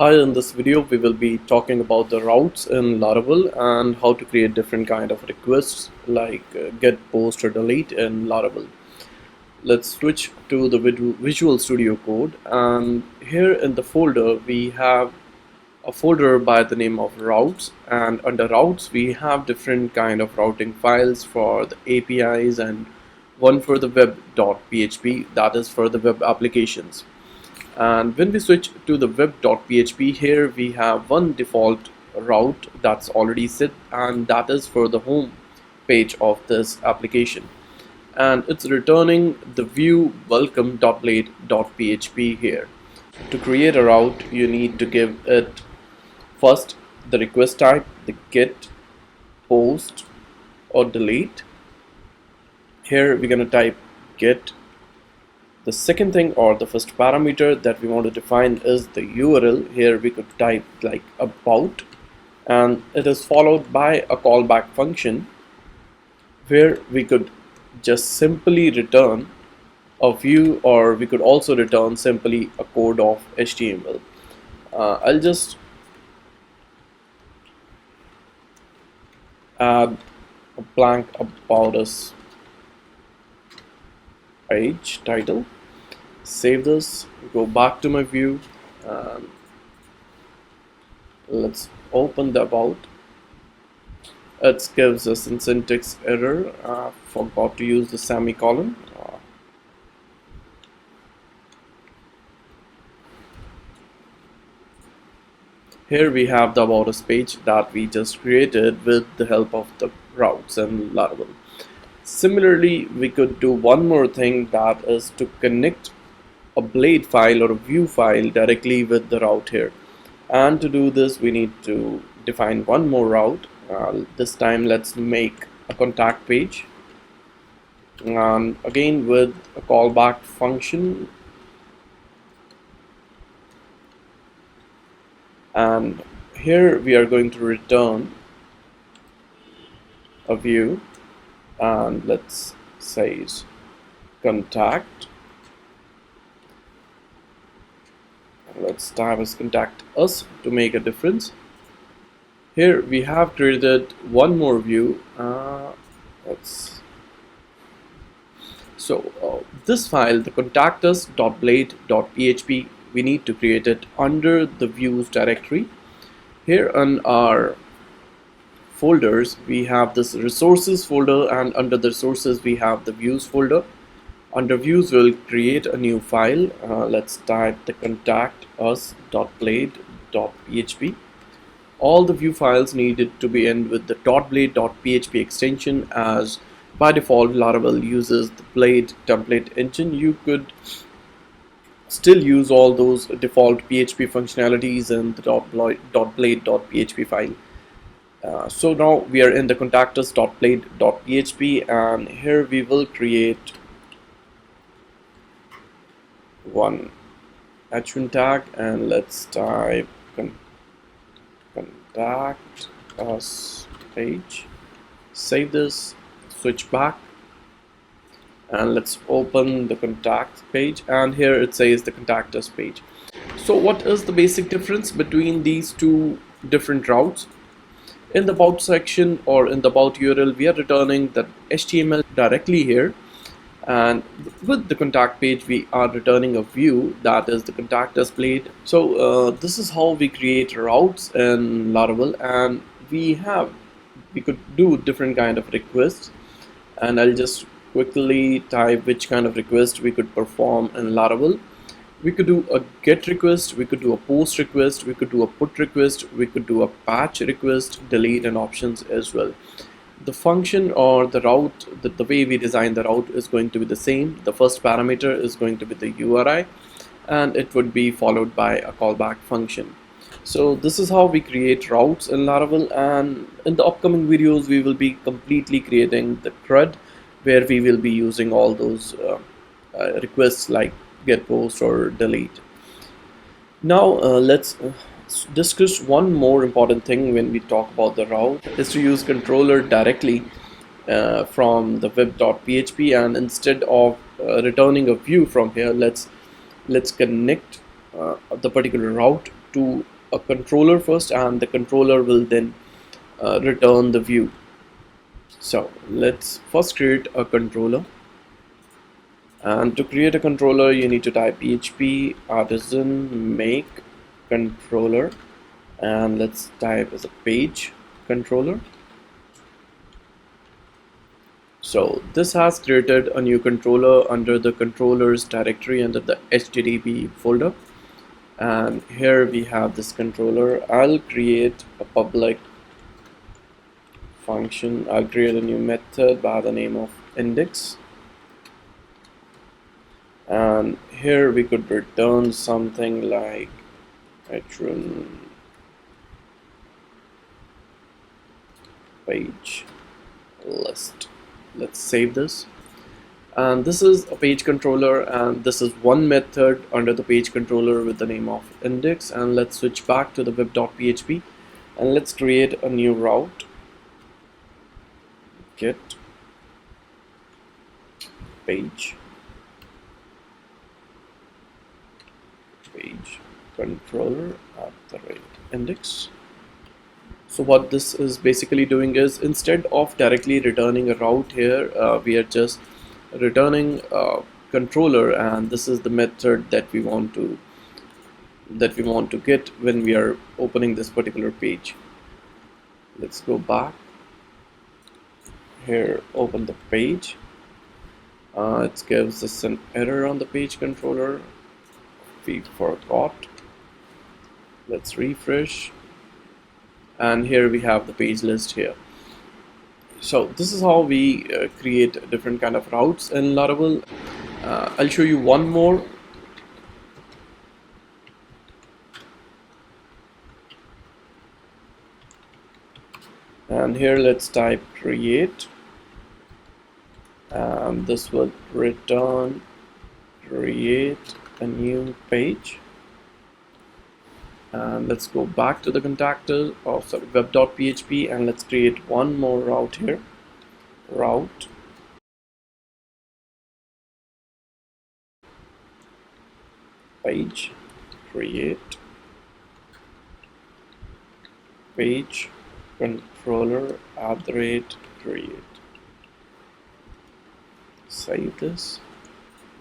Hi, in this video we will be talking about the routes in Laravel and how to create different kind of requests like get, post or delete in Laravel. Let's switch to the Visual Studio Code, and here in the folder we have a folder by the name of routes, and under routes we have different kind of routing files for the APIs and one for the web.php, that is for the web applications. And when we switch to the web.php, here we have one default route that's already set, and that is for the home page of this application, and it's returning the view welcome.blade.php here. To create a route, you need to give it first the request type, the get, post or delete. Here we're going to type get. The second thing, or the first parameter that we want to define, is the URL. Here we could type like about, and it is followed by a callback function where we could just simply return a view, or we could also return simply a code of HTML. I'll just add a blank about us page title, save this, go back to my view, and let's open the about. It gives us a syntax error, forgot to use the semicolon. Here we have the about us page that we just created with the help of the routes and Laravel. Similarly, we could do one more thing, that is to connect a blade file or a view file directly with the route here. And to do this, we need to define one more route. This time let's make a contact page, and again with a callback function, and here we are going to return a view, and let's say contact. Let's type as contact us to make a difference. Here we have created one more view. This file, the contactus.blade.php, we need to create it under the views directory. Here on our folders we have this resources folder, and under the resources we have the views folder. Under views we'll create a new file. Let's type the contactus.blade.php. All the view files needed to be end with the .blade.php extension, as by default Laravel uses the Blade template engine. You could still use all those default PHP functionalities in the .blade.php file. So now we are in the contactus.blade.php, and here we will create one h1 tag, and let's type contact us page, save this, switch back, and let's open the contact page, and here it says the contact us page. So what is the basic difference between these two different routes? In the about section, or in the about URL, we are returning the HTML directly here, and with the contact page we are returning a view, that is the contact us blade. So this is how we create routes in Laravel, and we could do different kind of requests, and I'll just quickly type which kind of request we could perform in Laravel. We could do a get request, we could do a post request, we could do a put request, we could do a patch request, delete, and options as well. The function or the route, the way we design the route is going to be the same. The first parameter is going to be the URI, and it would be followed by a callback function. So this is how we create routes in Laravel, and in the upcoming videos we will be completely creating the CRUD, where we will be using all those requests like get, post or delete. Now let's discuss one more important thing when we talk about the route, is to use controller directly from the web.php, and instead of returning a view from here, let's connect the particular route to a controller first, and the controller will then return the view. So let's first create a controller. And to create a controller, you need to type php artisan make controller, and let's type as a page controller. So this has created a new controller under the controllers directory under the HTTP folder. And here we have this controller. I'll create a public function. I'll create a new method by the name of index. And here we could return something like patron page list. Let's save this. And this is a page controller, and this is one method under the page controller with the name of index. And let's switch back to the web.php, and let's create a new route. Get page controller @index. So what this is basically doing is, instead of directly returning a route here, we are just returning a controller, and this is the method that we want to get when we are opening this particular page. Let's go back here, open the page. It gives us an error on the page controller. We forgot. Let's refresh, and here we have the page list here. So this is how we create different kind of routes in Laravel. I'll show you one more. And here let's type create, and this will return create a new page. And let's go back to the web.php, and let's create one more route here. Route page create page controller @create. Save this.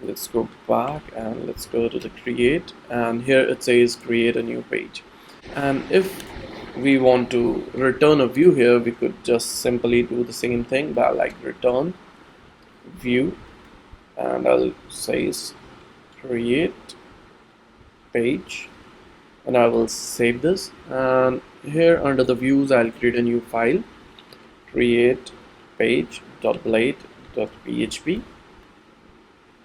Let's go back and let's go to the create, and here it says create a new page. And if we want to return a view here, we could just simply do the same thing by like return view, and I'll say create page, and I will save this. And here under the views, I'll create a new file, create page.blade.php.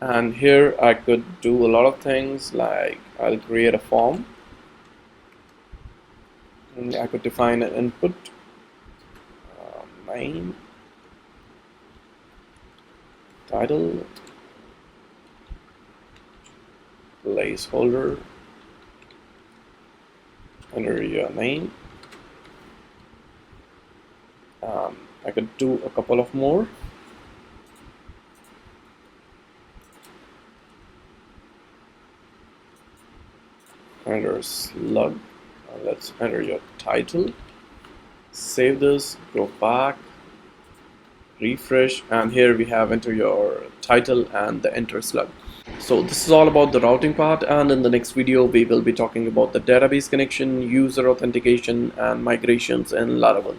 And here I could do a lot of things, like I'll create a form, and I could define an input, name, title, placeholder, enter your name. I could do a couple of more. Enter slug. Let's enter your title. Save this, go back, refresh, and here we have enter your title and the enter slug. So this is all about the routing part, and in the next video we will be talking about the database connection, user authentication, and migrations in Laravel.